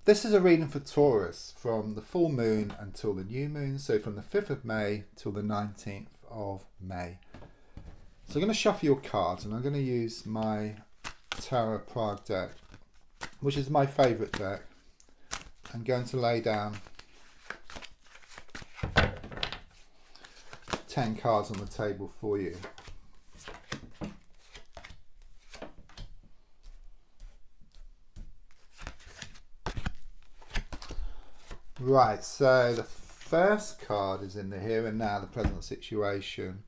This is a reading for Taurus from the full moon until the new moon, so from the 5th of May till the 19th of May. So I'm going to shuffle your cards, and I'm going to use my Tarot Prague deck, which is my favourite deck. I'm going to lay down 10 cards on the table for you. Right, so the first card is in the here and now, the present situation,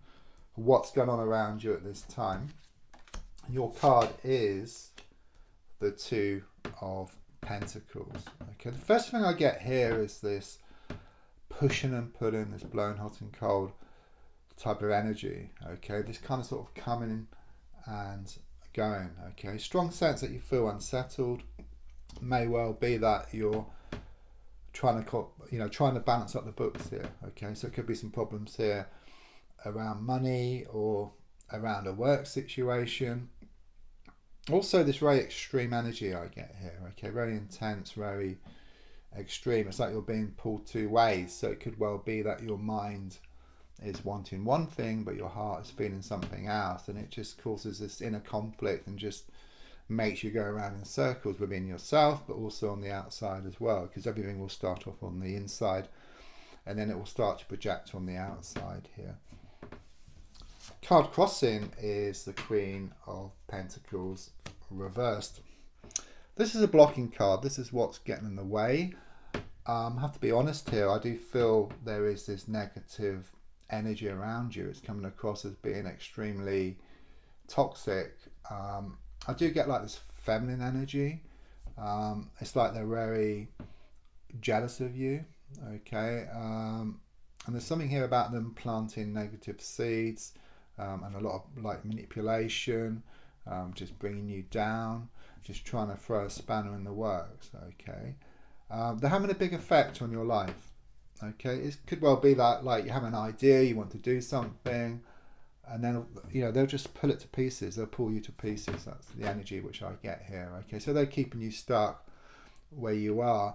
what's going on around you at this time. Your card is the Two of Pentacles. Okay, the first thing I get here is this pushing and pulling, this blowing hot and cold type of energy. Okay, this kind of sort of coming and going. Okay, strong sense that you feel unsettled. May well be that you're trying to balance up the books here. Okay, so it could be some problems here around money or around a work situation. Also, this very extreme energy I get here. Okay, very intense, very extreme. It's like you're being pulled two ways. So it could well be that your mind is wanting one thing, but your heart is feeling something else, and it just causes this inner conflict and just makes you go around in circles within yourself, but also on the outside as well, because everything will start off on the inside and then it will start to project on the outside here. Card crossing is the Queen of Pentacles reversed. This is a blocking card. This is what's getting in the way. I have to be honest here. I do feel there is this negative energy around you. It's coming across as being extremely toxic. I do get like this feminine energy. It's like they're very jealous of you. Okay, and there's something here about them planting negative seeds, and a lot of like manipulation, just bringing you down, just trying to throw a spanner in the works. Okay, they're having a big effect on your life. Okay, it could well be that like you have an idea, you want to do something, and then they'll just pull it to pieces. They'll pull you to pieces. That's the energy which I get here. Okay, so they're keeping you stuck where you are.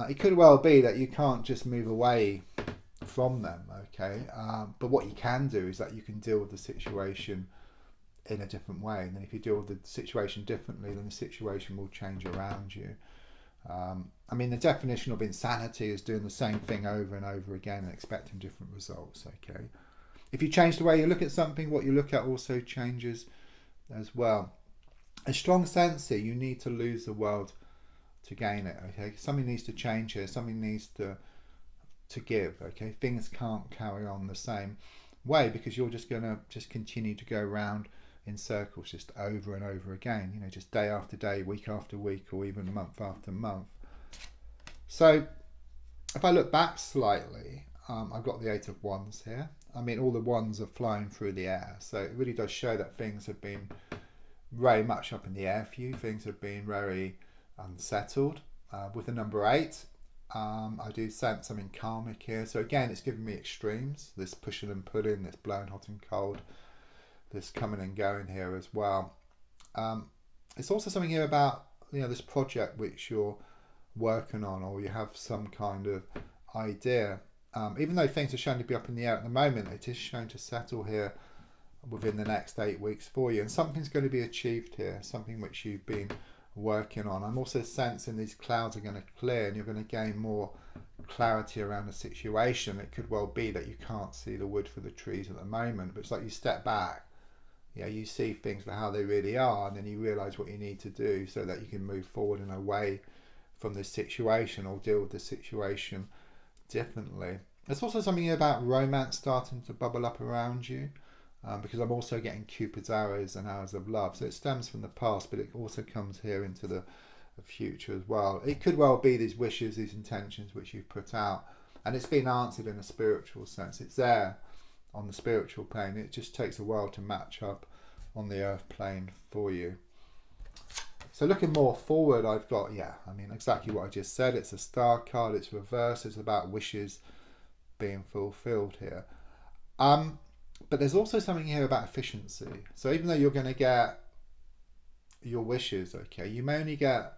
It could well be that you can't just move away from them. Okay, but what you can do is that you can deal with the situation in a different way. And then if you deal with the situation differently, then the situation will change around you. I mean, the definition of insanity is doing the same thing over and over again and expecting different results. Okay. If you change the way you look at something, what you look at also changes as well. A strong sense here, you need to lose the world to gain it. Okay, something needs to change here. Something needs to give. Okay, things can't carry on the same way because you're just gonna continue to go around in circles, just over and over again. Just day after day, week after week, or even month after month. So, if I look back slightly, I've got the Eight of Wands here. I mean, all the wands are flying through the air. So it really does show that things have been very much up in the air for you. Things have been very unsettled. With the number 8, I do sense something karmic here. So again, it's giving me extremes. This pushing and pulling, this blowing hot and cold, this coming and going here as well. It's also something here about this project which you're working on, or you have some kind of idea. Even though things are shown to be up in the air at the moment, it is shown to settle here within the next 8 weeks for you. And something's going to be achieved here, something which you've been working on. I'm also sensing these clouds are going to clear and you're going to gain more clarity around the situation. It could well be that you can't see the wood for the trees at the moment, but it's like you step back, you see things for how they really are, and then you realise what you need to do so that you can move forward and away from this situation or deal with the situation differently. There's also something about romance starting to bubble up around you, because I'm also getting Cupid's arrows and arrows of love. So it stems from the past, but it also comes here into the future as well. It could well be these wishes, these intentions which you've put out, and it's been answered in a spiritual sense. It's there on the spiritual plane. It just takes a while to match up on the earth plane for you. So looking more forward, I've got, exactly what I just said. It's a star card, it's reversed, it's about wishes being fulfilled here. But there's also something here about efficiency. So even though you're going to get your wishes, okay, you may only get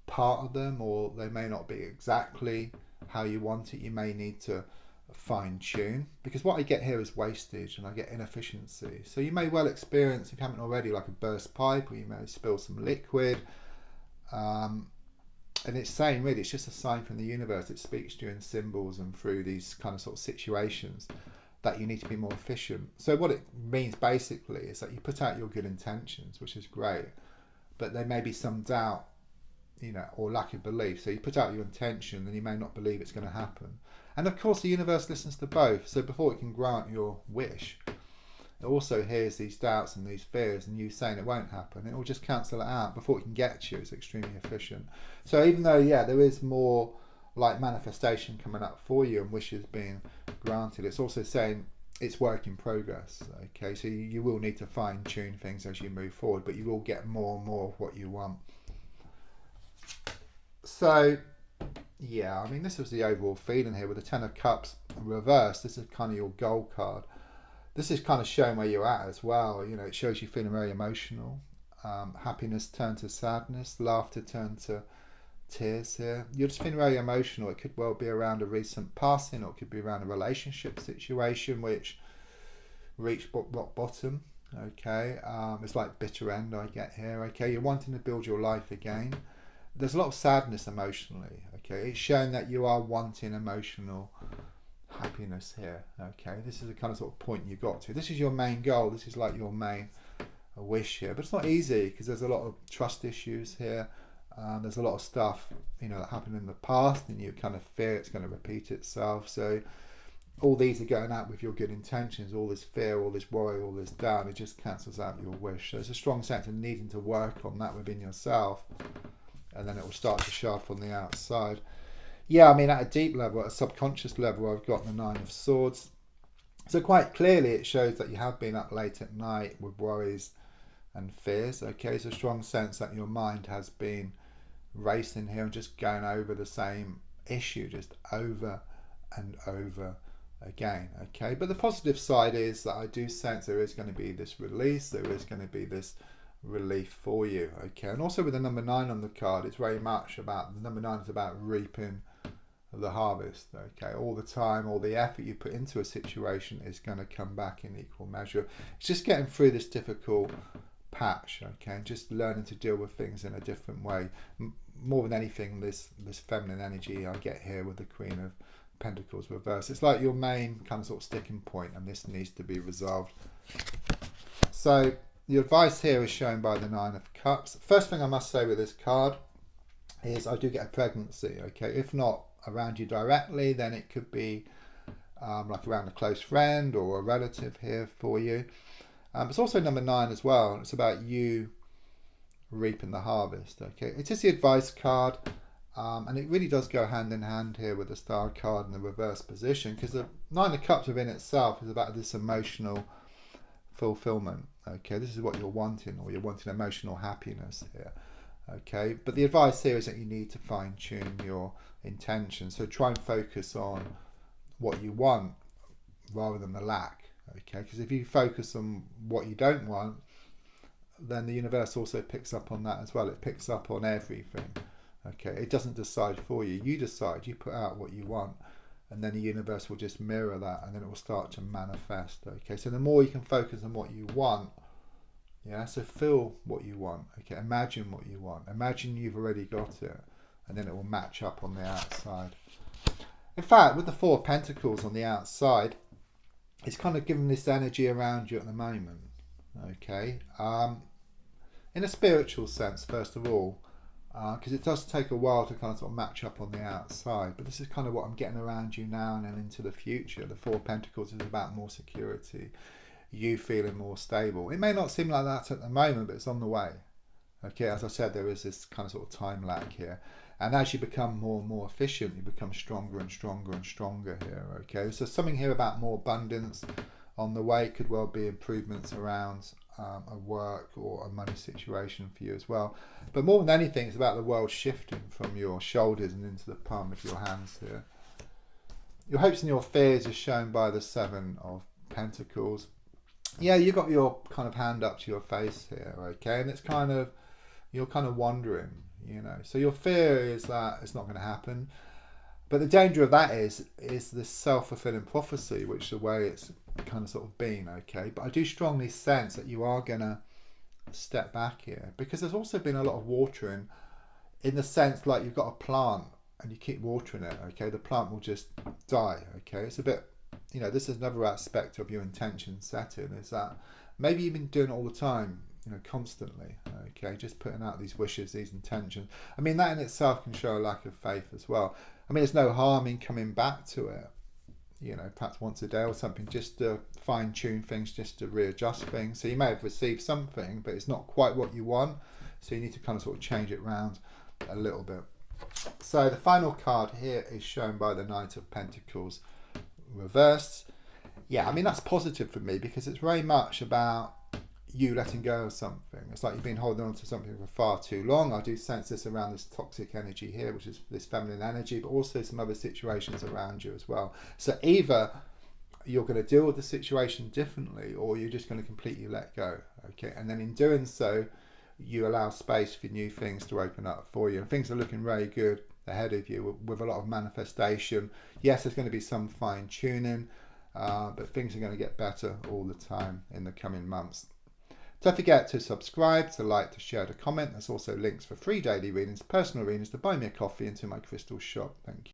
part of them, or they may not be exactly how you want it. You may need to fine tune, because what I get here is wastage and I get inefficiency. So you may well experience, if you haven't already, like a burst pipe, or you may spill some liquid. And it's saying, really, it's just a sign from the universe. It speaks to you in symbols and through these kind of sort of situations that you need to be more efficient. So what it means basically is that you put out your good intentions, which is great, but there may be some doubt, or lack of belief. So you put out your intention and you may not believe it's going to happen. And of course the universe listens to both. So before it can grant your wish, it also hears these doubts and these fears, and you saying it won't happen, it will just cancel it out before it can get to you. It's extremely efficient. So even though, there is more like manifestation coming up for you and wishes being granted, it's also saying it's work in progress. Okay, so you will need to fine tune things as you move forward, but you will get more and more of what you want. So I mean, this was the overall feeling here with the Ten of Cups reversed. This is kind of your goal card. This is kind of showing where you're at as well. It shows you feeling very emotional. Happiness turned to sadness, laughter turned to tears here. You're just feeling very emotional. It could well be around a recent passing, or it could be around a relationship situation which reached rock bottom. Okay, it's like bitter end I get here. Okay, you're wanting to build your life again. There's a lot of sadness emotionally. Okay, it's showing that you are wanting emotional happiness here. Okay, this is the kind of sort of point you got to. This is your main goal. This is like your main wish here, but it's not easy because there's a lot of trust issues here. There's a lot of stuff that happened in the past, and you kind of fear it's going to repeat itself. So all these are going out with your good intentions. All this fear, all this worry, all this doubt, it just cancels out your wish. So there's a strong sense of needing to work on that within yourself, and then it will start to show up on the outside. I mean, at a deep level, at a subconscious level, I've got the Nine of Swords. So quite clearly it shows that you have been up late at night with worries and fears. Okay, so a strong sense that your mind has been racing here and just going over the same issue just over and over again. Okay, but the positive side is that I do sense there is going to be this release, there is going to be this relief for you. Okay, and also with the number 9 on the card, it's very much about, the number 9 is about reaping the harvest. Okay, all the time, all the effort you put into a situation is going to come back in equal measure. It's just getting through this difficult patch. Okay, and just learning to deal with things in a different way. More than anything, this feminine energy I get here with the Queen of Pentacles reversed, it's like your main kind of sort of sticking point, and this needs to be resolved. So the advice here is shown by the Nine of Cups. First thing I must say with this card is I do get a pregnancy. Okay, if not around you directly, then it could be like around a close friend or a relative here for you. It's also number 9 as well. It's about you reaping the harvest. Okay, it is the advice card, and it really does go hand in hand here with the Star card in the reverse position, because the Nine of Cups within itself is about this emotional fulfillment. Okay, this is what you're wanting, or you're wanting emotional happiness here. Okay, but the advice here is that you need to fine tune your intention. So try and focus on what you want rather than the lack. Okay, because if you focus on what you don't want, then the universe also picks up on that as well. It picks up on everything. Okay, it doesn't decide for you. You decide, you put out what you want, and then the universe will just mirror that, and then it will start to manifest. Okay, so the more you can focus on what you want, so feel what you want. Okay, imagine what you want. Imagine you've already got it, and then it will match up on the outside. In fact, with the Four of Pentacles on the outside, it's kind of giving this energy around you at the moment. Okay, in a spiritual sense, first of all, because it does take a while to kind of sort of match up on the outside, but this is kind of what I'm getting around you now and then into the future. The Four of Pentacles is about more security, you feeling more stable. It may not seem like that at the moment, but it's on the way. Okay, as I said, there is this kind of sort of time lag here, and as you become more and more efficient, you become stronger and stronger and stronger here. Okay, so something here about more abundance on the way. Could well be improvements around a work or a money situation for you as well. But more than anything, it's about the world shifting from your shoulders and into the palm of your hands here. Your hopes and your fears are shown by the Seven of Pentacles. You got your kind of hand up to your face here. Okay, and it's kind of, you're kind of wondering, you know. So your fear is that it's not going to happen. But the danger of that is this self-fulfilling prophecy, which is the way it's kind of sort of been, okay? But I do strongly sense that you are going to step back here, because there's also been a lot of watering, in the sense like you've got a plant and you keep watering it, okay? The plant will just die, okay? It's a bit, you know, this is another aspect of your intention setting, is that maybe you've been doing it all the time, you know, constantly, okay? Just putting out these wishes, these intentions. I mean, that in itself can show a lack of faith as well. I mean, there's no harm in coming back to it, you know, perhaps once a day or something, just to fine tune things, just to readjust things. So you may have received something, but it's not quite what you want. So you need to kind of sort of change it around a little bit. So the final card here is shown by the Knight of Pentacles reversed. Yeah, I mean, that's positive for me, because it's very much about you letting go of something. It's like you've been holding on to something for far too long. I do sense this around this toxic energy here, which is this feminine energy, but also some other situations around you as well. So either you're going to deal with the situation differently, or you're just going to completely let go, okay? And then in doing so, you allow space for new things to open up for you, and things are looking very good ahead of you with a lot of manifestation. Yes, there's going to be some fine tuning, but things are going to get better all the time in the coming months. Don't forget to subscribe, to like, to share, to comment. There's also links for free daily readings, personal readings, to buy me a coffee, and to my crystal shop. Thank you.